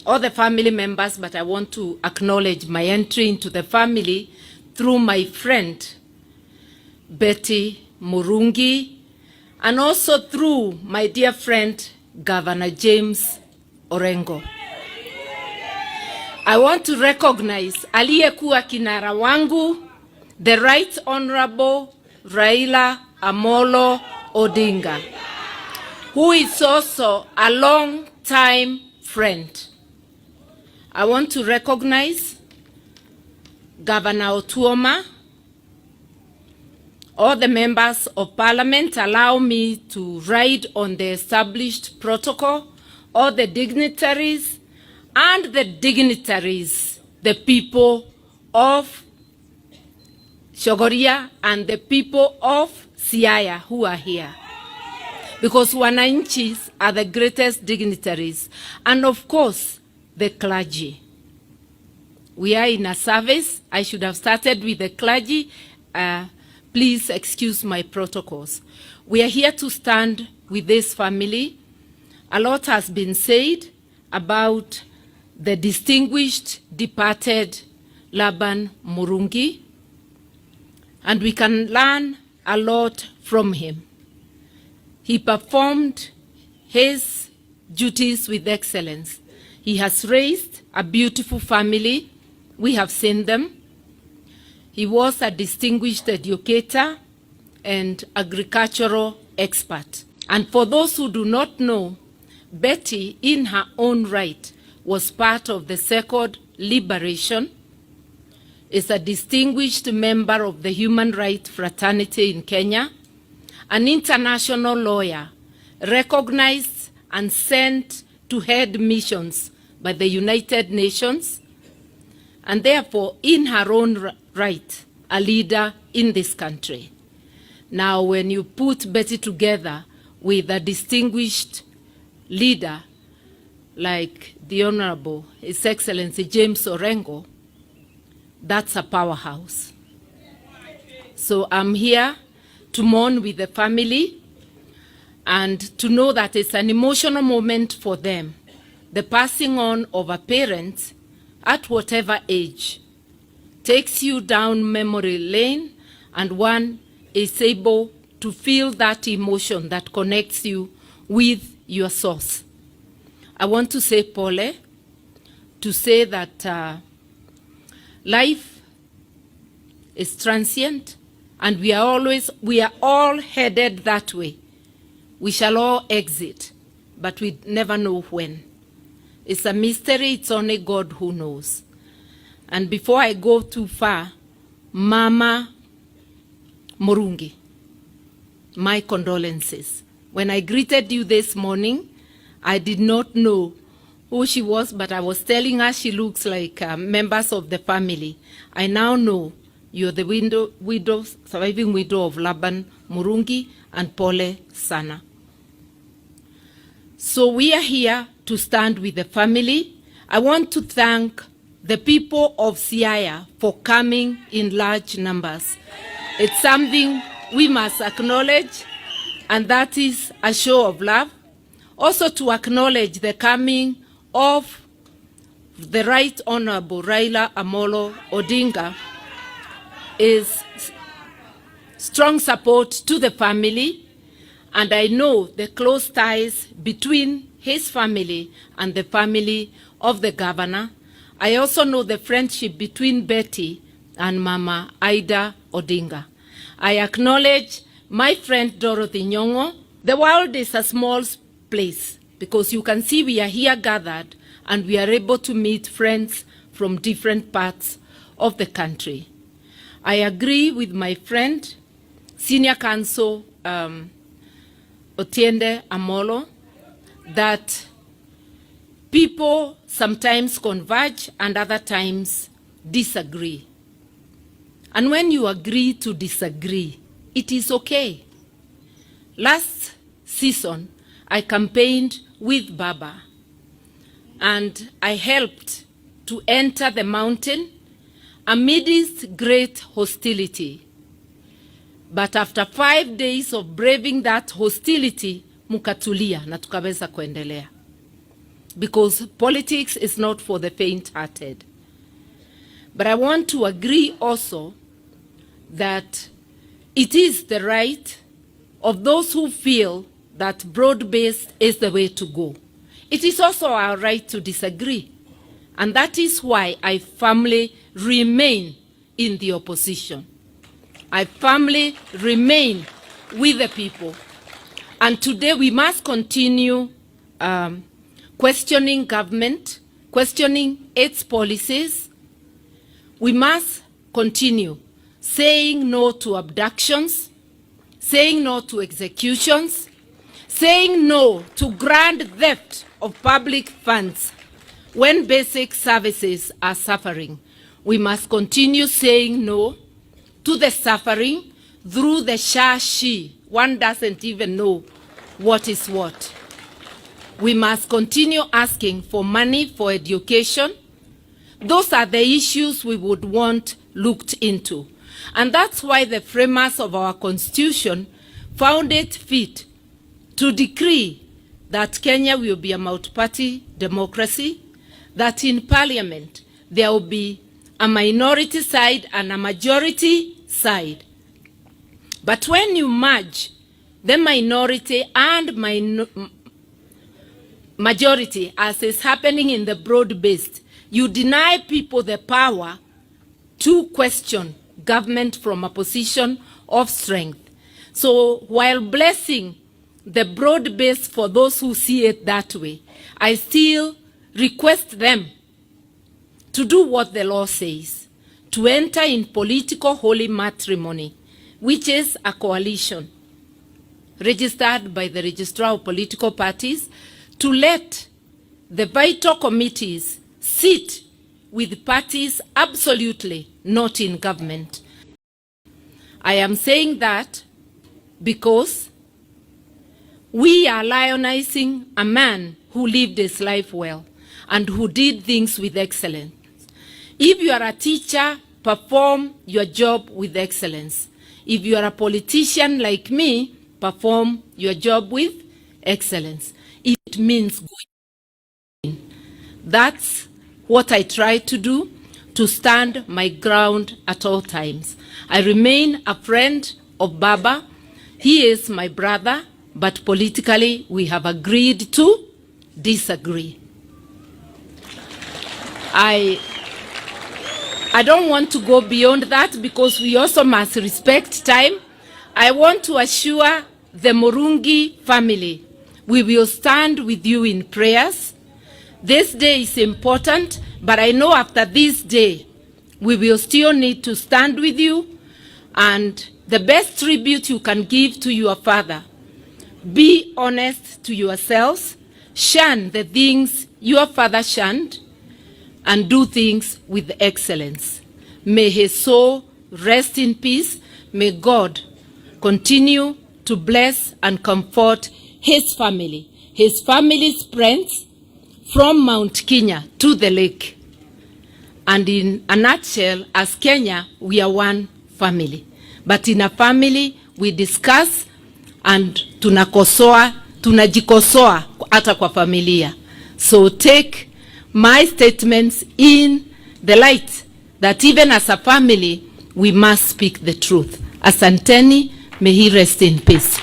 all the family members, but I want to acknowledge my entry into the family through my friend, Betty Mungi, and also through my dear friend, Governor James Orengo. I want to recognize aliyekuwa kinara wangu, the Right Honorable Raila Amolo Odinga, who is also a long-time friend. I want to recognize Governor Otuoma, all the members of parliament. Allow me to ride on the established protocol, all the dignitaries, and the people of Shogoria and the people of Siaya who are here. Because wananchis are the greatest dignitaries. And of course, the clergy. We are in a service. I should have started with the clergy. Please excuse my protocols. We are here to stand with this family. A lot has been said about the distinguished departed Laban Mungi, and we can learn a lot from him. He performed his duties with excellence. He has raised a beautiful family. We have seen them. He was a distinguished educator and agricultural expert. And for those who do not know, Betty, in her own right, was part of the Second Liberation, is a distinguished member of the Human Rights Fraternity in Kenya, an international lawyer, recognized and sent to head missions by the United Nations, and therefore, in her own right, a leader in this country. Now, when you put Betty together with a distinguished leader like the Honorable His Excellency James Orengo, that's a powerhouse. So I'm here to mourn with the family and to know that it's an emotional moment for them. The passing on of a parent at whatever age takes you down memory lane, and one is able to feel that emotion that connects you with your source. I want to say, Pole, to say that life is transient, and we are all headed that way. We shall all exit, but we never know when. It's a mystery. It's only God who knows. And before I go too far, Mama Mungi, my condolences. When I greeted you this morning, I did not know who she was, but I was telling her she looks like members of the family. I now know you're the surviving widow of Laban Mungi and Pole Sana. So we are here to stand with the family. I want to thank the people of Siaya for coming in large numbers. It's something we must acknowledge, and that is a show of love. Also to acknowledge the coming of the Right Honorable Raila Amolo Odinga is strong support to the family, and I know the close ties between his family and the family of the governor. I also know the friendship between Betty and Mama Ida Odinga. I acknowledge my friend Dorothy Nyong'o. The world is a small place because you can see we are here gathered and we are able to meet friends from different parts of the country. I agree with my friend, Senior Counsel Otiende Amolo, that people sometimes converge and other times disagree. And when you agree to disagree, it is okay. Last season, I campaigned with Baba, and I helped to enter the mountain amidst great hostility. But after 5 days of braving that hostility, mukatulia na tukaweza kuendelea. because politics is not for the faint-hearted. But I want to agree also that it is the right of those who feel that broad-based is the way to go. It is also our right to disagree. And that is why I firmly remain in the opposition. I firmly remain with the people. And today we must continue questioning government, questioning its policies. We must continue saying no to abductions, saying no to executions, saying no to grand theft of public funds when basic services are suffering. We must continue saying no to the suffering through the she. One doesn't even know what is what. We must continue asking for money for education. Those are the issues we would want looked into. And that's why the framers of our Constitution found it fit to decree that Kenya will be a multi-party democracy, that in Parliament there will be a minority side and a majority side. But when you merge the minority and majority, as is happening in the broad-based, you deny people the power to question government from a position of strength. So while blessing the broad-based for those who see it that way, I still request them to do what the law says, to enter in political holy matrimony, which is a coalition registered by the Registrar of Political Parties, to let the vital committees sit with parties absolutely not in government. I am saying that because we are lionizing a man who lived his life well and who did things with excellence. If you are a teacher, perform your job with excellence. If you are a politician like me, perform your job with excellence. It means going. That's what I try to do, to stand my ground at all times. I remain a friend of Baba. He is my brother, but politically we have agreed to disagree. I don't want to go beyond that because we also must respect time. I want to assure the Mungi family we will stand with you in prayers. This day is important, but I know after this day, we will still need to stand with you. And the best tribute you can give to your father, be honest to yourselves, shun the things your father shunned, and do things with excellence. May his soul rest in peace. May God continue to bless and comfort his family's friends, from Mount Kenya to the lake. And in a nutshell, as Kenya, we are one family. But in a family, we discuss and tunajikosoa hata kwa familia. So take my statements in the light that even as a family, we must speak the truth. Asanteni, may he rest in peace.